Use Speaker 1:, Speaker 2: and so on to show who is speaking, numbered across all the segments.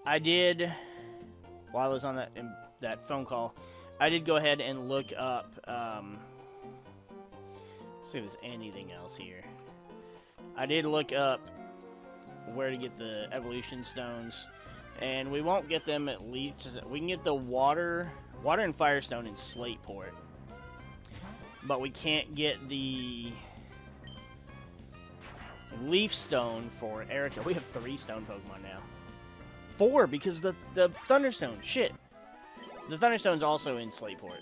Speaker 1: I did, while I was on that phone call, I did go ahead and look up, see if there's anything else here. I did look up where to get the evolution stones, and we won't get them at least. We can get the water and firestone in Slateport, but we can't get the leaf stone for Erica. We have 3 stone Pokemon now. 4 because of the Thunderstone. Shit. The Thunderstone's also in Slateport.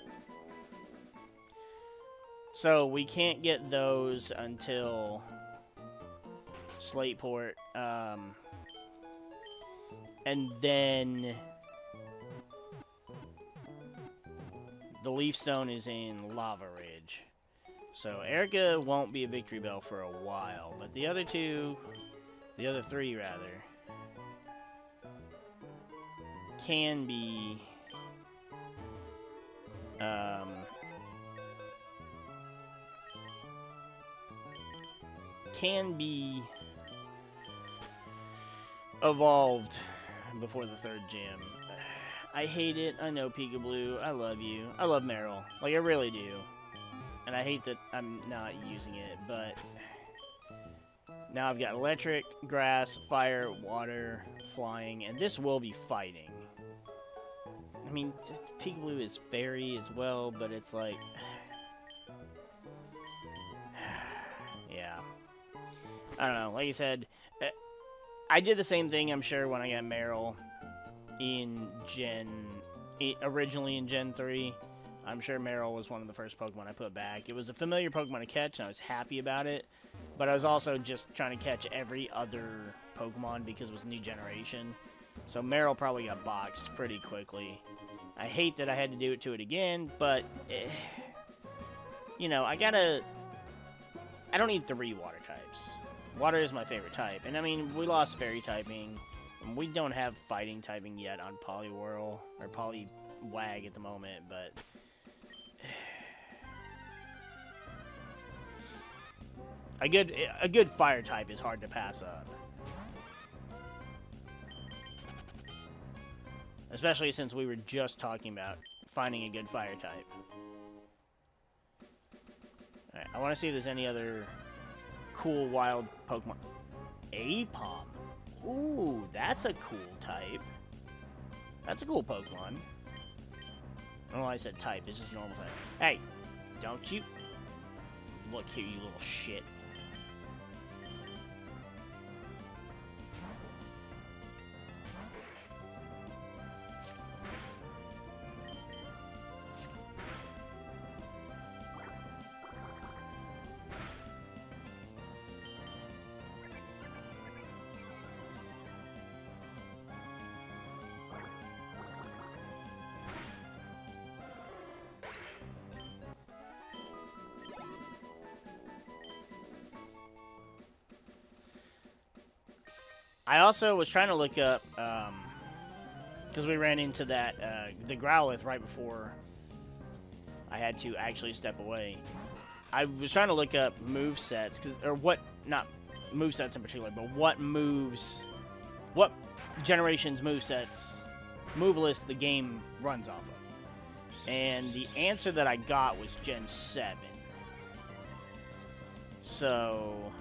Speaker 1: So we can't get those until Slateport. And then the Leaf Stone is in Lava Ridge. So Erica won't be a Victory Bell for a while. But the other 3 rather, can be evolved before the 3rd gym. I hate it. I know, Peekaboo. I love you. I love Meryl. Like, I really do. And I hate that I'm not using it, but now I've got electric, grass, fire, water, flying, and this will be fighting. I mean, Peekaboo is fairy as well, but it's like, yeah. I don't know. Like I said, I did the same thing, I'm sure, when I got Meryl originally in Gen 3. I'm sure Meryl was one of the first Pokemon I put back. It was a familiar Pokemon to catch, and I was happy about it. But I was also just trying to catch every other Pokemon because it was a new generation. So Meryl probably got boxed pretty quickly. I hate that I had to do it to it again, but, you know, I don't need 3 water types. Water is my favorite type. And, I mean, we lost fairy typing. And we don't have fighting typing yet on Poliwhirl, or Poliwag at the moment, but a good fire type is hard to pass up. Especially since we were just talking about finding a good fire type. Alright, I want to see if there's any other cool wild Pokemon. Apom. Ooh, that's a cool type. That's a cool Pokemon. I don't know why I said type. It's just normal type. Hey, don't you... Look here, you little shit. I also was trying to look up, because we ran into that, the Growlithe right before I had to actually step away. I was trying to look up movesets, not movesets in particular, but what generation's movesets, move list the game runs off of. And the answer that I got was Gen 7. So,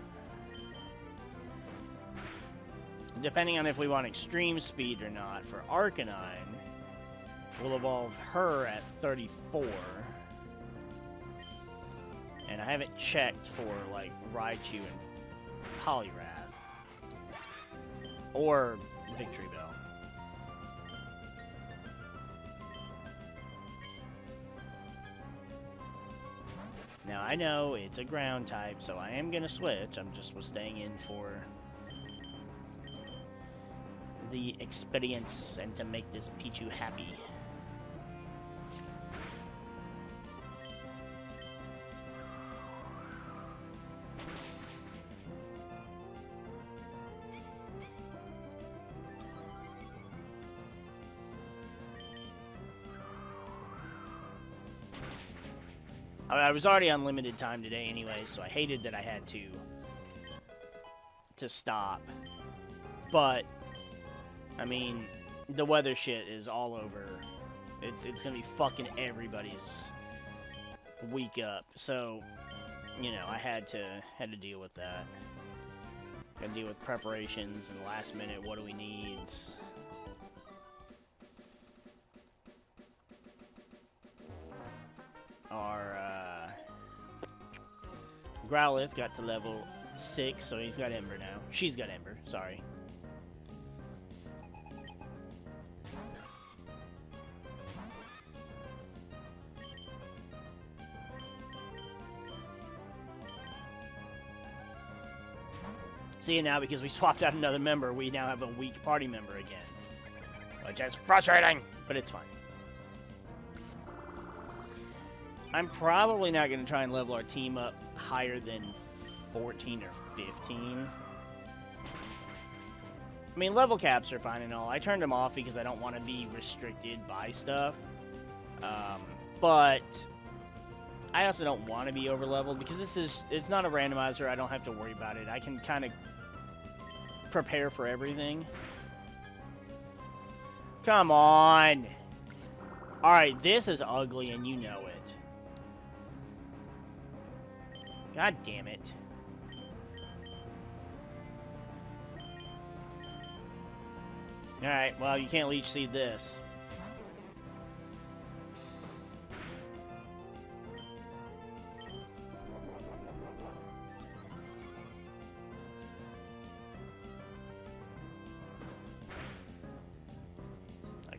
Speaker 1: depending on if we want extreme speed or not, for Arcanine, we'll evolve her at 34. And I haven't checked for, like, Raichu and Poliwrath. Or Victory Bell. Now, I know it's a ground type, so I am going to switch. I'm just staying in for the experience and to make this Pichu happy. I was already on limited time today anyway, so I hated that I had to stop. But I mean, the weather shit is all over. It's gonna be fucking everybody's week up. So, you know, I had to deal with that. Got to deal with preparations and last minute. What do we need? Our Growlithe got to level 6, so he's got Ember now. She's got Ember. Sorry. See, now because we swapped out another member, we now have a weak party member again. Which is frustrating, but it's fine. I'm probably not going to try and level our team up higher than 14 or 15. I mean, level caps are fine and all. I turned them off because I don't want to be restricted by stuff. But I also don't want to be over-leveled because it's not a randomizer. I don't have to worry about it. I can kind of prepare for everything. Come on. Alright, this is ugly and you know it. God damn it. Alright, well, you can't leech seed this.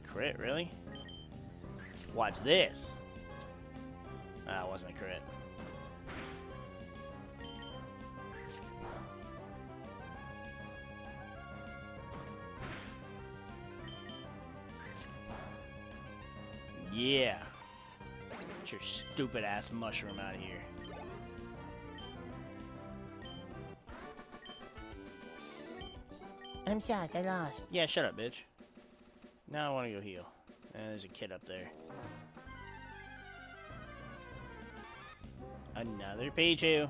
Speaker 1: Crit, really? Watch this. Ah, it wasn't a crit. Yeah. Get your stupid ass mushroom out of here. I'm sad, I lost. Yeah, shut up, bitch. Now I want to go heal. And there's a kid up there. Another Pichu.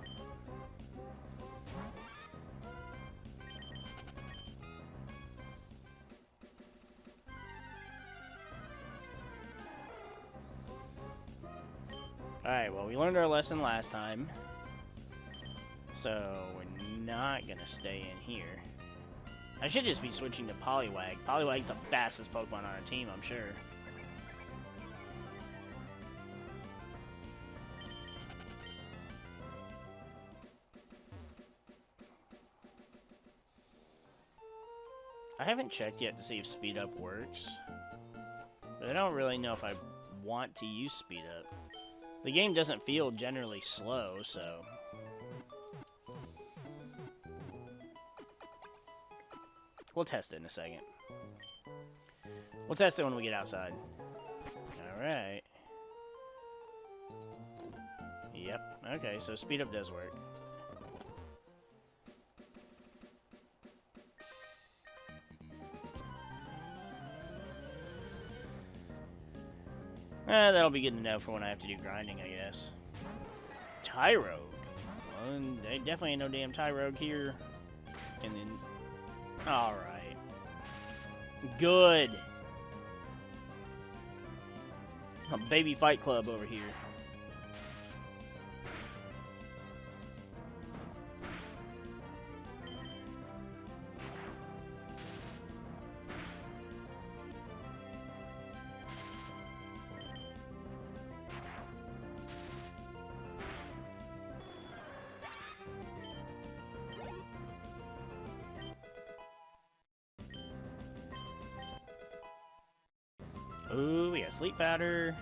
Speaker 1: Alright, well, we learned our lesson last time. So, we're not going to stay in here. I should just be switching to Poliwag. Poliwag's the fastest Pokemon on our team, I'm sure. I haven't checked yet to see if Speed Up works. But I don't really know if I want to use Speed Up. The game doesn't feel generally slow, so... We'll test it in a second. We'll test it when we get outside. Alright. Yep. Okay, so speed up does work. That'll be good to know for when I have to do grinding, I guess. Tyrogue. Well, they definitely ain't no damn Tyrogue here. And then... Alright. Good. A baby fight club over here. Ooh, we got sleep powder.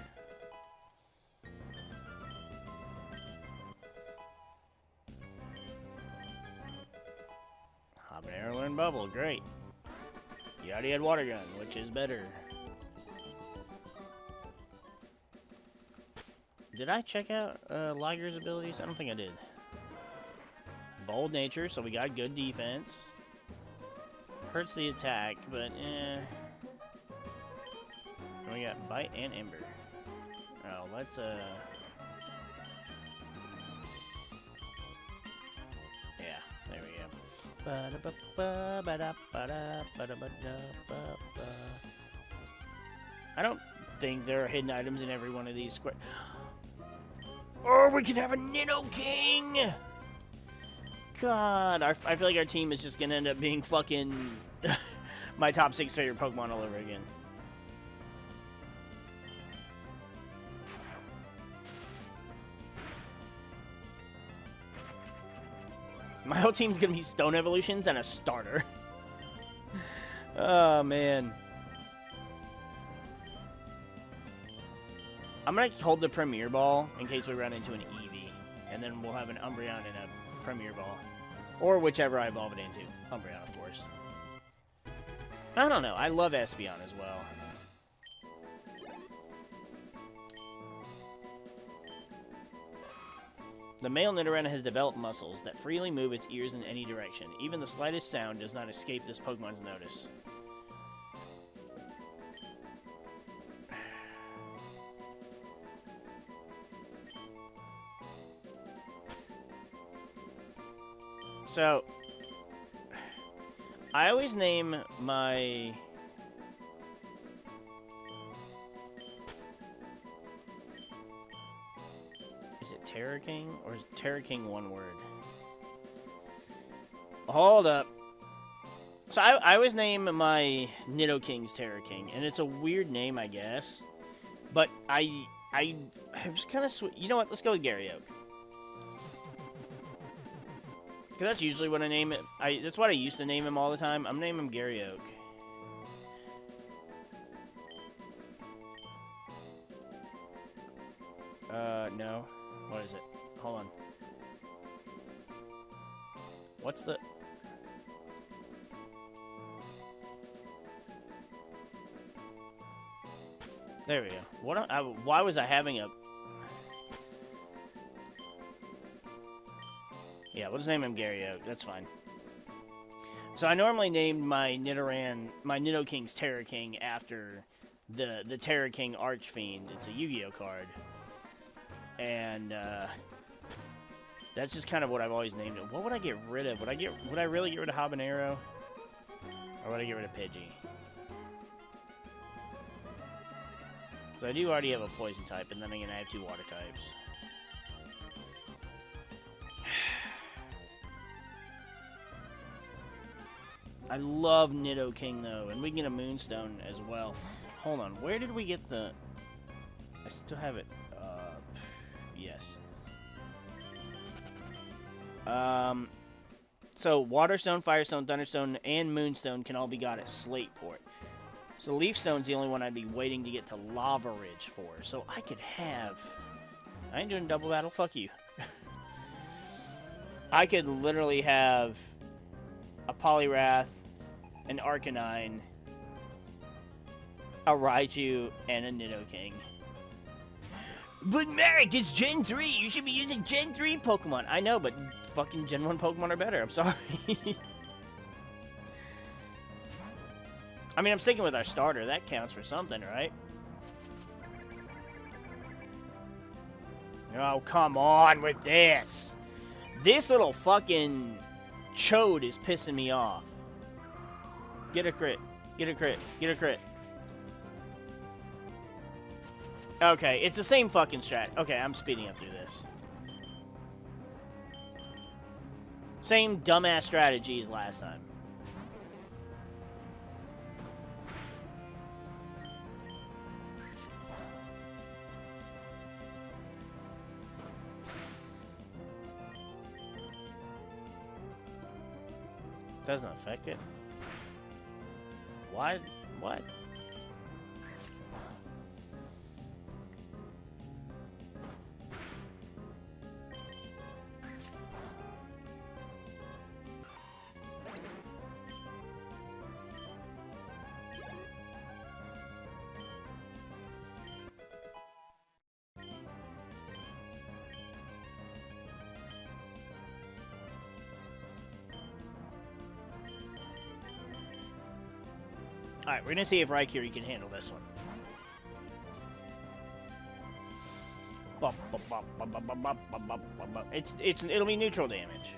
Speaker 1: Habanero learn bubble, great. You already had water gun, which is better. Did I check out Liger's abilities? I don't think I did. Bold nature, so we got good defense. Hurts the attack, but eh. We got Bite and Ember. Oh, let's, yeah, there we go. I don't think there are hidden items in every one of these squares. Or we could have a Nidoking! God, I feel like our team is just gonna end up being fucking my top 6 favorite Pokemon all over again. My whole team's gonna be Stone Evolutions and a starter. Oh, man. I'm gonna hold the Premier Ball in case we run into an Eevee. And then we'll have an Umbreon and a Premier Ball. Or whichever I evolve it into. Umbreon, of course. I don't know. I love Espeon as well. The male Nidoran has developed muscles that freely move its ears in any direction. Even the slightest sound does not escape this Pokemon's notice. So, I always name my... Is it Terra King? Or is Terra King one word? Hold up. So I always name my Nidoking's Terra King, and it's a weird name, I guess. But I have kind of... You know what? Let's go with Garyoke. Because that's usually what I name it. That's what I used to name him all the time. I'm naming him Garyoke. No. What is it? Hold on. What's the... There we go. Why was I having a... Yeah, we'll just name him Garyoke. That's fine. So I normally named my Nidoking's Terra King after the Terra King Archfiend. It's a Yu-Gi-Oh card. And that's just kind of what I've always named it. What would I get rid of? Would I really get rid of Habanero? Or would I get rid of Pidgey? So I do already have a poison type, and then I'm going to have 2 water types. I love Nidoking, though, and we can get a Moonstone as well. Hold on, where did we get the... I still have it. Yes. So, Waterstone, Firestone, Thunderstone, and Moonstone can all be got at Slateport. So, Leafstone's the only one I'd be waiting to get to Lava Ridge for. So, I could have... I ain't doing double battle, fuck you. I could literally have a Poliwrath, an Arcanine, a Raichu, and a Nidoking. But MariK, it's Gen 3! You should be using Gen 3 Pokemon! I know, but fucking Gen 1 Pokemon are better, I'm sorry. I mean, I'm sticking with our starter. That counts for something, right? Oh, come on with this! This little fucking chode is pissing me off. Get a crit. Get a crit. Get a crit. Okay, it's the same fucking strat. Okay, I'm speeding up through this. Same dumbass strategy as last time. Doesn't affect it. Why? What? Alright, we're gonna see if Raikiri can handle this one. It'll be neutral damage.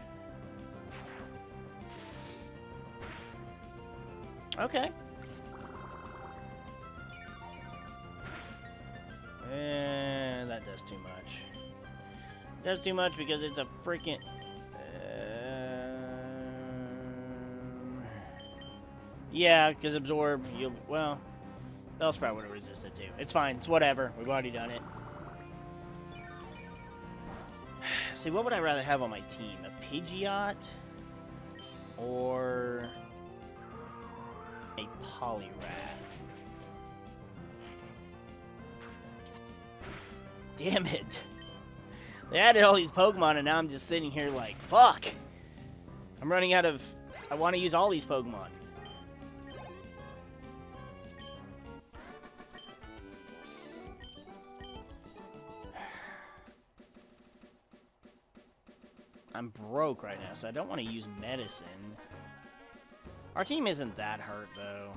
Speaker 1: That does too much. Does too much because it's a freaking... yeah, because absorb, you'll... well, Bellsprout would have resisted too. It's fine. It's whatever. We've already done it. See, what would I rather have on my team? A Pidgeot or a Poliwrath? Damn it. They added all these Pokemon and now I'm just sitting here like, fuck. I'm running out of... I want to use all these Pokemon. I'm broke right now, so I don't want to use medicine. Our team isn't that hurt, though.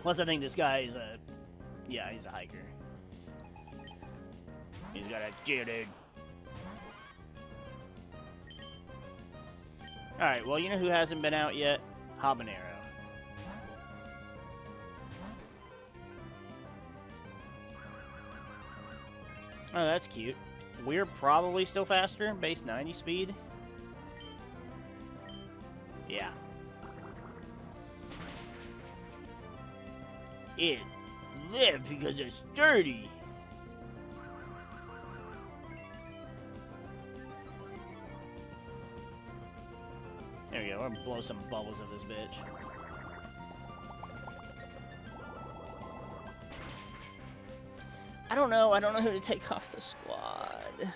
Speaker 1: Plus, I think this guy is a... yeah, he's a hiker. He's got a Geodude. Alright, well, you know who hasn't been out yet? Habanero. Oh, that's cute. We're probably still faster. Base 90 speed. Yeah. It lived because it's dirty. There we go. We're gonna blow some bubbles at this bitch. I don't know. I don't know who to take off the squad.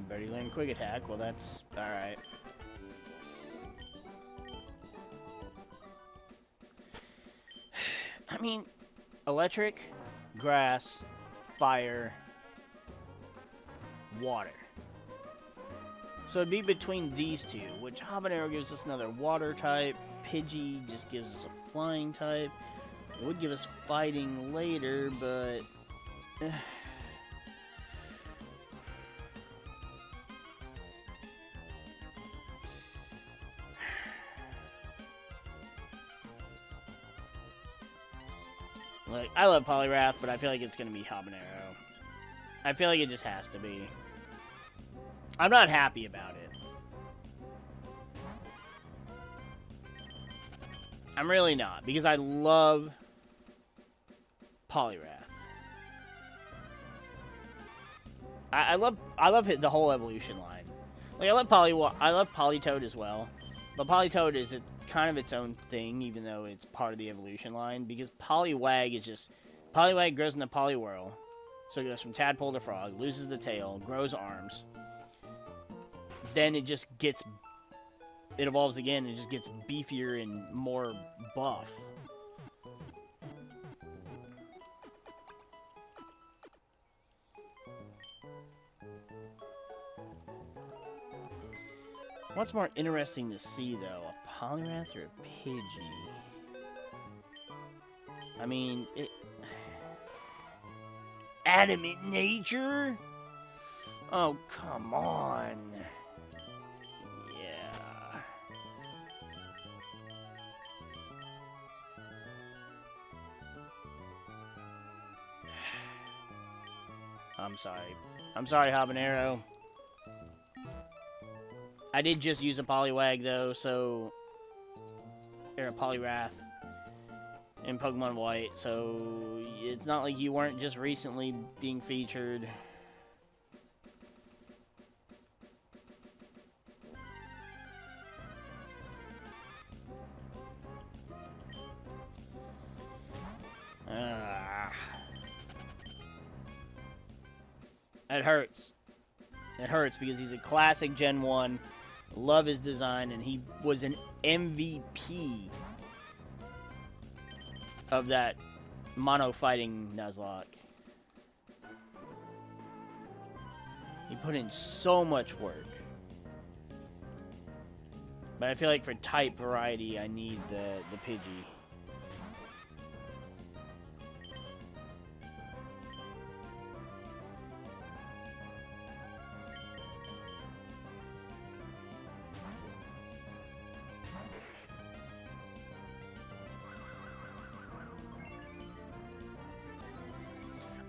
Speaker 1: Birdie Land Quick Attack. Well, that's alright. I mean, electric, grass, fire, water. So it'd be between these two, which Habanero gives us another water type. Pidgey just gives us a flying type. It would give us fighting later, but... like, I love Poliwrath, but I feel like it's going to be Habanero. I feel like it just has to be. I'm not happy about it. I'm really not, because I love Poliwrath. I love the whole evolution line. Like, I love Politoed as well, but Politoed is kind of its own thing, even though it's part of the evolution line, because Poliwag is just... Poliwag grows into Poliwhirl, so it goes from tadpole to frog, loses the tail, grows arms. Then it just gets... it evolves again and just gets beefier and more buff. What's more interesting to see, though? A Poliwrath or a Pidgey? I mean, it... adamant nature? Oh, come on. Yeah. I'm sorry. I'm sorry, Habanero. I did just use a Poliwag, though, so... or a Poliwrath in Pokemon White, so it's not like you weren't just recently being featured. It hurts. It hurts because he's a classic Gen 1. Love his design, and he was an MVP of that mono fighting Nuzlocke. He put in so much work. But I feel like for type variety, I need the Pidgey.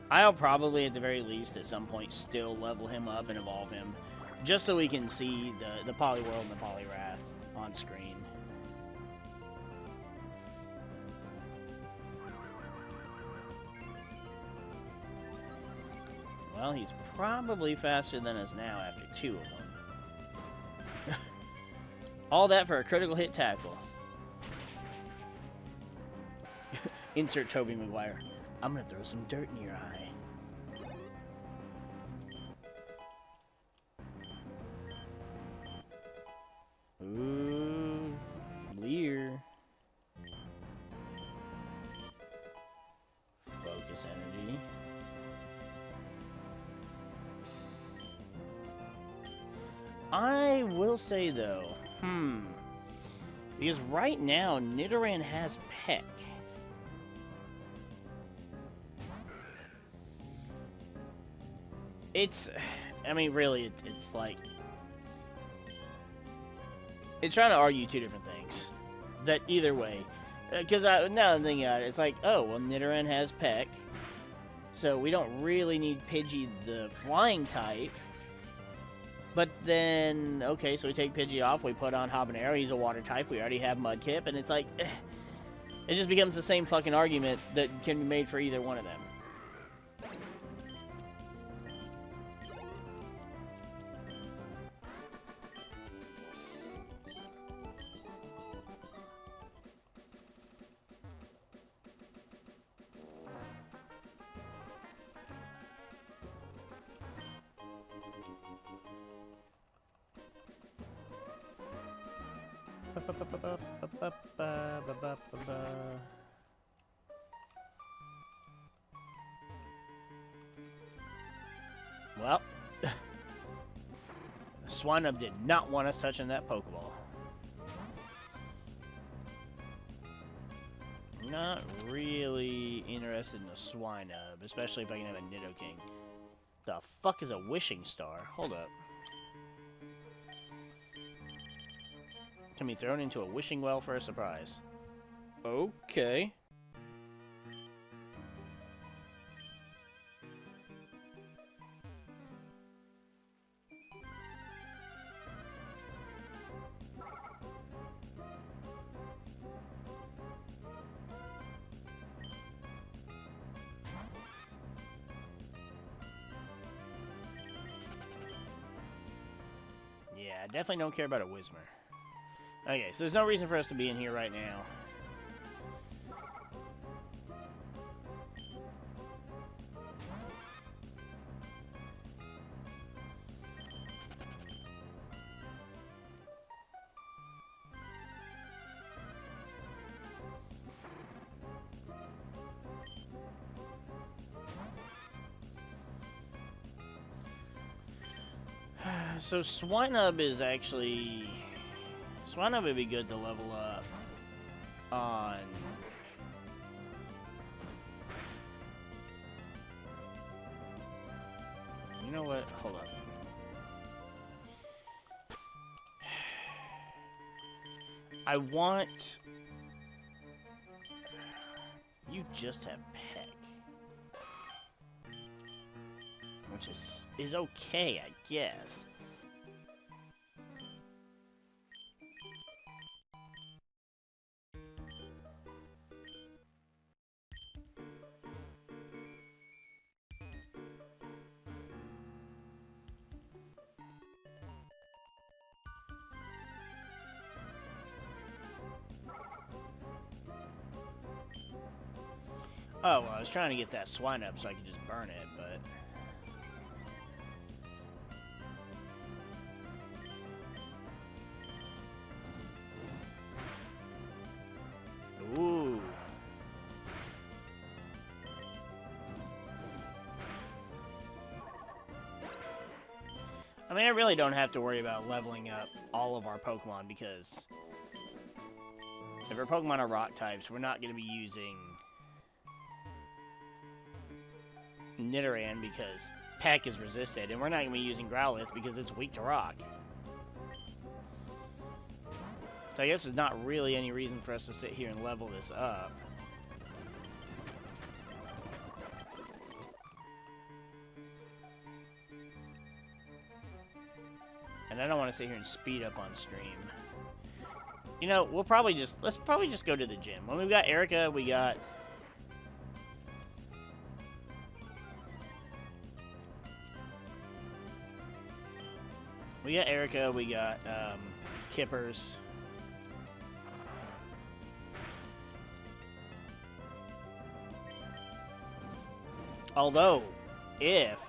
Speaker 1: I'll probably, at the very least, at some point, still level him up and evolve him, just so we can see the Poliwhirl and the Poliwrath on screen. Well, he's probably faster than us now after 2 of them. All that for a critical hit tackle. Insert Tobey Maguire. I'm gonna throw some dirt in your eye. Ooh, Leer. Focus energy. I will say though, because right now Nidoran has Peck. I mean, really, it's like... It's trying to argue 2 different things. That either way. Because now I'm thinking about it, it's like, oh, well, Nidoran has Peck. So we don't really need Pidgey the flying type. But then, okay, so we take Pidgey off, we put on Habanero, he's a water type, we already have Mudkip, and it's like... It just becomes the same fucking argument that can be made for either one of them. Well, Swinub did not want us touching that Pokeball. Not really interested in a Swinub, especially if I can have a Nidoking. The fuck is a Wishing Star? Hold up. Can be thrown into a wishing well for a surprise. Okay. Yeah, I definitely don't care about a Whismur. Okay, so there's no reason for us to be in here right now. So Swinub is actually... Swinub would be good to level up on... You know what? Hold up. I want... You just have Peck. Which is okay, I guess. Oh, well, I was trying to get that Swinub so I could just burn it, but... Ooh. I mean, I really don't have to worry about leveling up all of our Pokemon because... If our Pokemon are rock types, we're not going to be using... Nidoran because Peck is resisted, and we're not going to be using Growlithe because it's weak to rock. So I guess there's not really any reason for us to sit here and level this up. And I don't want to sit here and speed up on stream. You know, let's probably just go to the gym. When we've got Erica, we got... Erica, we got, Kippers. Although, if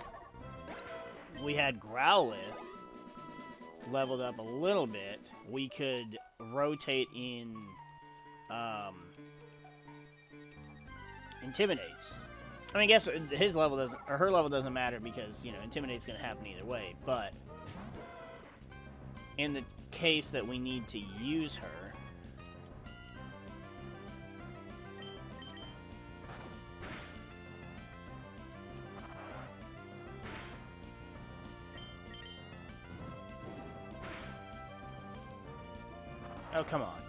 Speaker 1: we had Growlithe leveled up a little bit, we could rotate in, Intimidates. I mean, I guess his level doesn't, or her level doesn't matter because, you know, Intimidate's gonna happen either way, but in the case that we need to use her, oh, come on.